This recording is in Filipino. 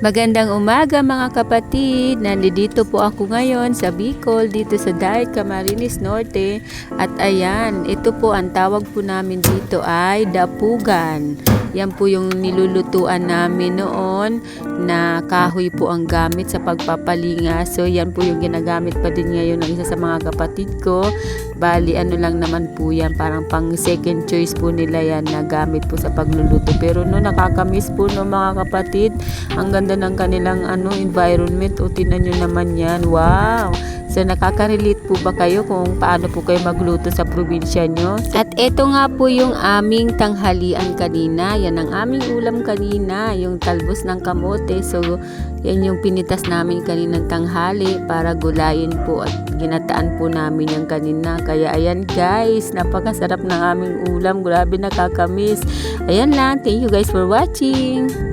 Magandang umaga mga kapatid, nandito po ako ngayon sa Bicol, dito sa Daet, Camarines Norte. At ayan, ito po ang tawag po namin dito ay dapugan. Yan po yung nilulutuan namin noon na kahoy po ang gamit sa pagpapalinga. So yan po yung ginagamit pa din ngayon ng isa sa mga kapatid ko. Bali ano lang naman po yan, parang pang second choice po nila yan na gamit po sa pagluluto. Pero no, nakakamiss po no mga kapatid. Ang ganda ng kanilang environment. O tinan nyo naman yan. Wow! So nakaka-relate po ba kayo kung paano po kayo magluto sa probinsya nyo? At eto nga po yung aming tanghalian kanina. Yan ang aming ulam kanina, yung talbos ng kamote. So yan yung pinitas namin kaninang tanghali para gulayin po at ginataan po namin yung kanina. Kaya ayan guys, napakasarap ng aming ulam. Grabe, nakakamiss. Ayan lang. Thank you guys for watching.